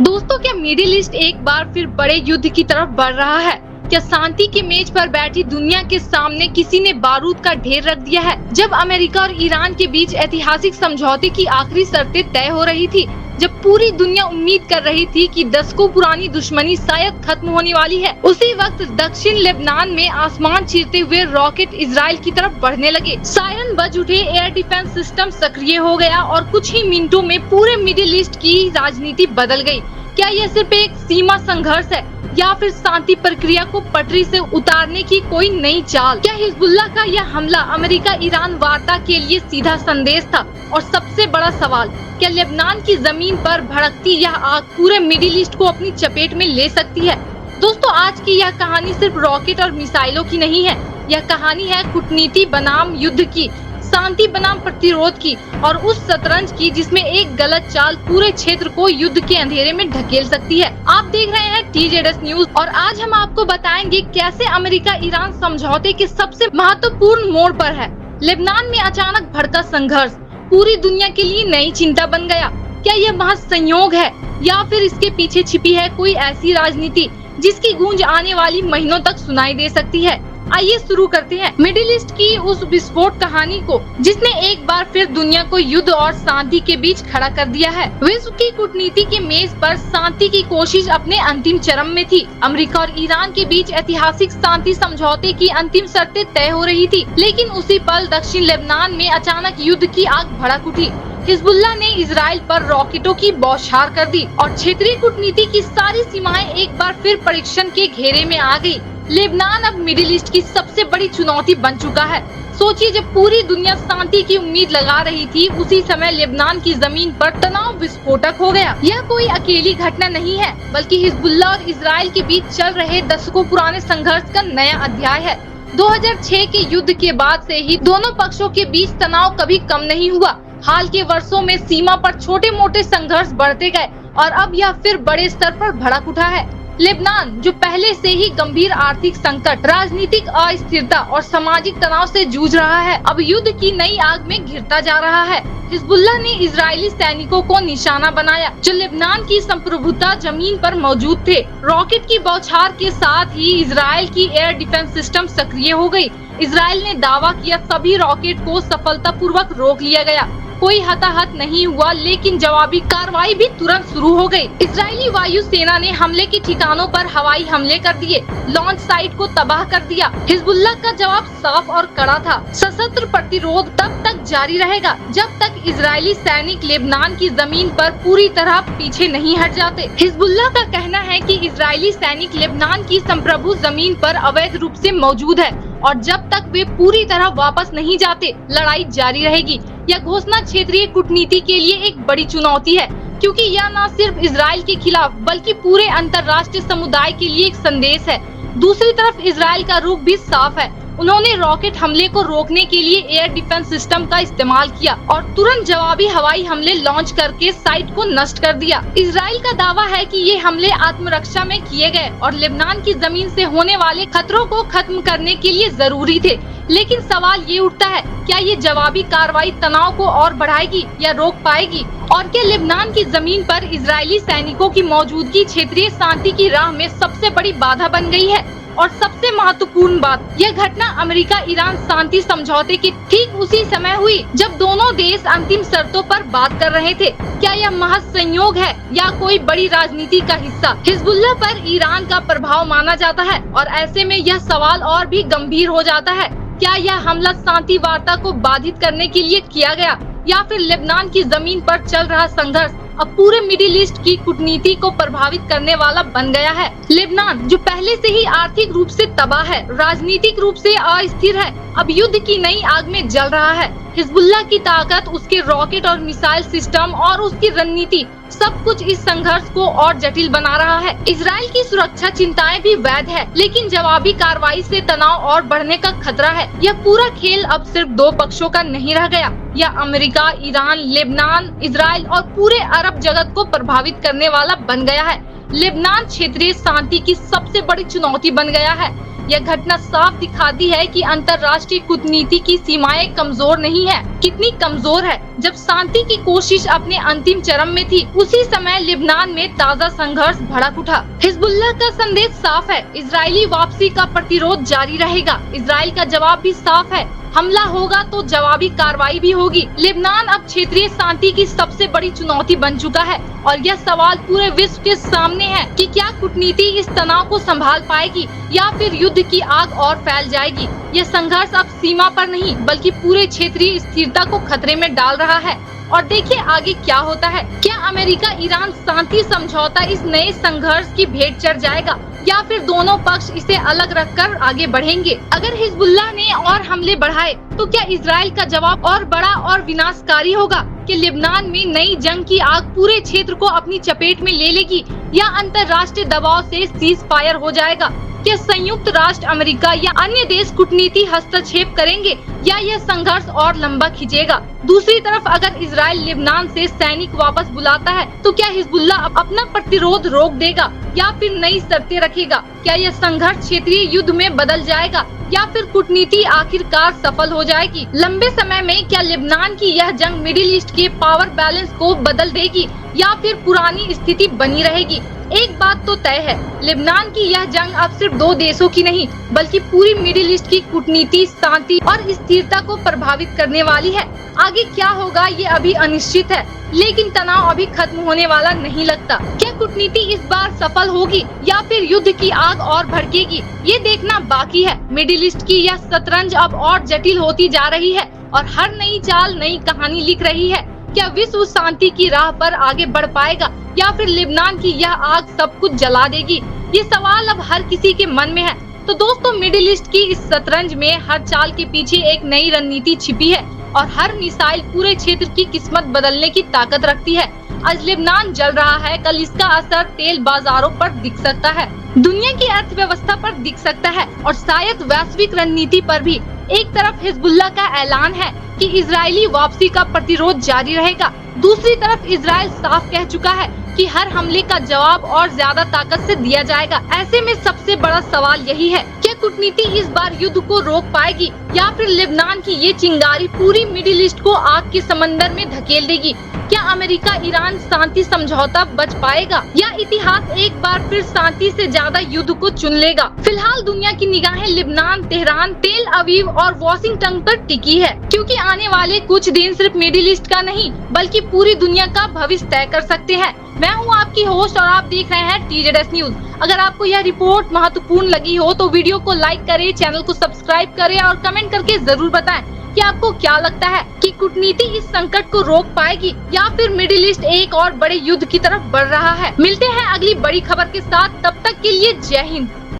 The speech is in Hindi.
दोस्तों, क्या मिडिल ईस्ट एक बार फिर बड़े युद्ध की तरफ बढ़ रहा है? क्या शांति की मेज पर बैठी दुनिया के सामने किसी ने बारूद का ढेर रख दिया है? जब अमेरिका और ईरान के बीच ऐतिहासिक समझौते की आखिरी शर्तें तय हो रही थी, जब पूरी दुनिया उम्मीद कर रही थी कि दशकों पुरानी दुश्मनी शायद खत्म होने वाली है, उसी वक्त दक्षिण लेबनान में आसमान चीरते हुए रॉकेट इजराइल की तरफ बढ़ने लगे। सायरन बज उठे, एयर डिफेंस सिस्टम सक्रिय हो गया और कुछ ही मिनटों में पूरे मिडिल ईस्ट की राजनीति बदल गई। क्या यह सिर्फ एक सीमा संघर्ष है या फिर शांति प्रक्रिया को पटरी से उतारने की कोई नई चाल? क्या हिजबुल्लाह का यह हमला अमेरिका ईरान वार्ता के लिए सीधा संदेश था? और सबसे बड़ा सवाल, क्या लेबनान की जमीन पर भड़कती यह आग पूरे मिडिल ईस्ट को अपनी चपेट में ले सकती है? दोस्तों, आज की यह कहानी सिर्फ रॉकेट और मिसाइलों की नहीं है। यह कहानी है कूटनीति बनाम युद्ध की, शांति बनाम प्रतिरोध की और उस शतरंज की जिसमें एक गलत चाल पूरे क्षेत्र को युद्ध के अंधेरे में ढकेल सकती है। आप देख रहे हैं TZS न्यूज और आज हम आपको बताएंगे कैसे अमेरिका ईरान समझौते के सबसे महत्वपूर्ण मोड़ पर है। लेबनान में अचानक भड़का संघर्ष पूरी दुनिया के लिए नई चिंता बन गया। क्या यह महज संयोग है या फिर इसके पीछे छिपी है कोई ऐसी राजनीति जिसकी गूंज आने वाली महीनों तक सुनाई दे सकती है? आइए शुरू करते हैं मिडिल ईस्ट की उस विस्फोट कहानी को जिसने एक बार फिर दुनिया को युद्ध और शांति के बीच खड़ा कर दिया है। विश्व की कूटनीति के मेज पर शांति की कोशिश अपने अंतिम चरम में थी। अमेरिका और ईरान के बीच ऐतिहासिक शांति समझौते की अंतिम शर्तें तय हो रही थी, लेकिन उसी पल दक्षिण लेबनान में अचानक युद्ध की आग भड़क उठी। हिजबुल्लाह ने इजराइल पर रॉकेटों की बौछार कर दी और क्षेत्रीय कूटनीति की सारी सीमाएं एक बार फिर परीक्षण के घेरे में आ गई। लेबनान अब मिडिल ईस्ट की सबसे बड़ी चुनौती बन चुका है। सोचिए, जब पूरी दुनिया शांति की उम्मीद लगा रही थी, उसी समय लेबनान की जमीन पर तनाव विस्फोटक हो गया। यह कोई अकेली घटना नहीं है, बल्कि हिजबुल्लाह और इजराइल के बीच चल रहे दशकों पुराने संघर्ष का नया अध्याय है। 2006 के युद्ध के बाद से ही दोनों पक्षों के बीच तनाव कभी कम नहीं हुआ। हाल के वर्षों में सीमा पर छोटे मोटे संघर्ष बढ़ते गए और अब यह फिर बड़े स्तर पर भड़क उठा है। लेबनान, जो पहले से ही गंभीर आर्थिक संकट, राजनीतिक अस्थिरता और सामाजिक तनाव से जूझ रहा है, अब युद्ध की नई आग में घिरता जा रहा है। हिजबुल्लाह ने इजरायली सैनिकों को निशाना बनाया जो लेबनान की संप्रभुता जमीन पर मौजूद थे। रॉकेट की बौछार के साथ ही इजराइल की एयर डिफेंस सिस्टम सक्रिय हो गई। इजराइल ने दावा किया सभी रॉकेट को सफलतापूर्वक रोक लिया गया। कोई हताहत नहीं हुआ, लेकिन जवाबी कार्रवाई भी तुरंत शुरू हो गई। इजरायली वायु सेना ने हमले के ठिकानों पर हवाई हमले कर दिए, लॉन्च साइट को तबाह कर दिया। हिजबुल्लाह का जवाब साफ और कड़ा था, सशस्त्र प्रतिरोध तब तक जारी रहेगा जब तक इजरायली सैनिक लेबनान की जमीन पर पूरी तरह पीछे नहीं हट जाते। हिजबुल्लाह का कहना है कि इजरायली सैनिक लेबनान की संप्रभु जमीन पर अवैध रूप से मौजूद है और जब तक वे पूरी तरह वापस नहीं जाते, लड़ाई जारी रहेगी। यह घोषणा क्षेत्रीय कूटनीति के लिए एक बड़ी चुनौती है, क्योंकि यह न सिर्फ इजराइल के खिलाफ बल्कि पूरे अंतर्राष्ट्रीय समुदाय के लिए एक संदेश है। दूसरी तरफ इजराइल का रुख भी साफ है। उन्होंने रॉकेट हमले को रोकने के लिए एयर डिफेंस सिस्टम का इस्तेमाल किया और तुरंत जवाबी हवाई हमले लॉन्च करके साइट को नष्ट कर दिया। इजराइल का दावा है कि ये हमले आत्मरक्षा में किए गए और लेबनान की जमीन से होने वाले खतरों को खत्म करने के लिए जरूरी थे। लेकिन सवाल ये उठता है, क्या ये जवाबी कार्रवाई तनाव को और बढ़ाएगी या रोक पाएगी? और क्या लेबनान की जमीन पर इजरायली सैनिकों की मौजूदगी क्षेत्रीय शांति की राह में सबसे बड़ी बाधा बन गई है? और सबसे महत्वपूर्ण बात, यह घटना अमेरिका ईरान शांति समझौते के ठीक उसी समय हुई जब दोनों देश अंतिम शर्तों पर बात कर रहे थे। क्या यह महज संयोग है या कोई बड़ी राजनीति का हिस्सा? हिजबुल्लाह पर ईरान का प्रभाव माना जाता है और ऐसे में यह सवाल और भी गंभीर हो जाता है, क्या यह हमला शांति वार्ता को बाधित करने के लिए किया गया या फिर लेबनान की जमीन पर चल रहा संघर्ष अब पूरे मिडिल ईस्ट की कूटनीति को प्रभावित करने वाला बन गया है? लेबनान, जो पहले से ही आर्थिक रूप से तबाह है, राजनीतिक रूप से अस्थिर है, अब युद्ध की नई आग में जल रहा है। हिजबुल्लाह की ताकत, उसके रॉकेट और मिसाइल सिस्टम और उसकी रणनीति, सब कुछ इस संघर्ष को और जटिल बना रहा है। इजराइल की सुरक्षा चिंताएं भी वैध है, लेकिन जवाबी कार्रवाई से तनाव और बढ़ने का खतरा है। यह पूरा खेल अब सिर्फ दो पक्षों का नहीं रह गया। यह अमेरिका, ईरान, लेबनान, इजराइल और पूरे अरब जगत को प्रभावित करने वाला बन गया है। लेबनान क्षेत्रीय शांति की सबसे बड़ी चुनौती बन गया है। यह घटना साफ दिखाती है कि अंतर्राष्ट्रीय कूटनीति की सीमाएं कमजोर नहीं है। कितनी कमजोर है। जब शांति की कोशिश अपने अंतिम चरम में थी, उसी समय लिबनान में ताज़ा संघर्ष भड़क उठा। हिजबुल्लाह का संदेश साफ है, इजरायली वापसी का प्रतिरोध जारी रहेगा। इजराइल का जवाब भी साफ है, हमला होगा तो जवाबी कार्रवाई भी होगी। लिबनान अब क्षेत्रीय शांति की सबसे बड़ी चुनौती बन चुका है और यह सवाल पूरे विश्व के सामने है कि क्या कूटनीति इस तनाव को संभाल पाएगी या फिर युद्ध की आग और फैल जाएगी। यह संघर्ष अब सीमा पर नहीं बल्कि पूरे क्षेत्रीय स्थिरता को खतरे में डाल रहा है। और देखिए आगे क्या होता है। क्या अमेरिका ईरान शांति समझौता इस नए संघर्ष की भेंट चढ़ जाएगा या फिर दोनों पक्ष इसे अलग रखकर आगे बढ़ेंगे। अगर हिजबुल्लाह ने और हमले बढ़ाए तो क्या इजराइल का जवाब और बड़ा और विनाशकारी होगा कि लिबनान में नई जंग की आग पूरे क्षेत्र को अपनी चपेट में ले लेगी या अंतर्राष्ट्रीय दबाव से सीज फायर हो जाएगा। क्या संयुक्त राष्ट्र, अमेरिका या अन्य देश कूटनीति हस्तक्षेप करेंगे या यह संघर्ष और लंबा खिंचेगा। दूसरी तरफ अगर इजराइल लिबनान से सैनिक वापस बुलाता है तो क्या हिजबुल्लाह अपना प्रतिरोध रोक देगा या फिर नई शर्तें रखेगा। क्या यह संघर्ष क्षेत्रीय युद्ध में बदल जाएगा या फिर कूटनीति आखिरकार सफल हो जाएगी। लंबे समय में क्या लिबनान की यह जंग मिडिल ईस्ट के पावर बैलेंस को बदल देगी या फिर पुरानी स्थिति बनी रहेगी। एक बात तो तय है, लिबनान की यह जंग अब सिर्फ दो देशों की नहीं बल्कि पूरी मिडिल ईस्ट की कूटनीति, शांति और स्थिरता को प्रभावित करने वाली है। आगे क्या होगा ये अभी अनिश्चित है, लेकिन तनाव अभी खत्म होने वाला नहीं लगता। क्या कूटनीति इस बार सफल होगी या फिर युद्ध की आग और भड़केगी, ये देखना बाकी है। मिडिल ईस्ट की यह शतरंज अब और जटिल होती जा रही है और हर नई चाल नई कहानी लिख रही है। क्या विश्व शांति की राह पर आगे बढ़ पाएगा या फिर लिबनान की यह आग सब कुछ जला देगी। ये सवाल अब हर किसी के मन में है। तो दोस्तों, मिडिल ईस्ट की इस शतरंज में हर चाल के पीछे एक नई रणनीति छिपी है और हर मिसाइल पूरे क्षेत्र की किस्मत बदलने की ताकत रखती है। आज लिबनान जल रहा है, कल इसका असर तेल बाजारों पर दिख सकता है, दुनिया की अर्थव्यवस्था पर दिख सकता है और शायद वैश्विक रणनीति पर भी। एक तरफ हिजबुल्लाह का ऐलान है कि इजरायली वापसी का प्रतिरोध जारी रहेगा, दूसरी तरफ इजराइल साफ कह चुका है कि हर हमले का जवाब और ज्यादा ताकत से दिया जाएगा। ऐसे में सबसे बड़ा सवाल यही है, क्या कूटनीति इस बार युद्ध को रोक पाएगी या फिर लिबनान की ये चिंगारी पूरी मिडिल ईस्ट को आग के समंदर में धकेल देगी। क्या अमेरिका ईरान शांति समझौता बच पाएगा या इतिहास एक बार फिर शांति से ज्यादा युद्ध को चुन लेगा। फिलहाल दुनिया की निगाहें लिबनान, तेहरान, तेल अवीव और वॉशिंगटन पर टिकी है, क्योंकि आने वाले कुछ दिन सिर्फ मिडिल ईस्ट का नहीं बल्कि पूरी दुनिया का भविष्य तय कर सकते हैं। मैं हूं आपकी होस्ट और आप देख रहे हैं TZS न्यूज। अगर आपको यह रिपोर्ट महत्वपूर्ण लगी हो तो वीडियो को लाइक करें, चैनल को सब्सक्राइब करें और कमेंट करके जरूर बताएं कि आपको क्या लगता है कि कूटनीति इस संकट को रोक पाएगी या फिर मिडिल ईस्ट एक और बड़े युद्ध की तरफ बढ़ रहा है। मिलते हैं अगली बड़ी खबर के साथ, तब तक के लिए जय हिंद।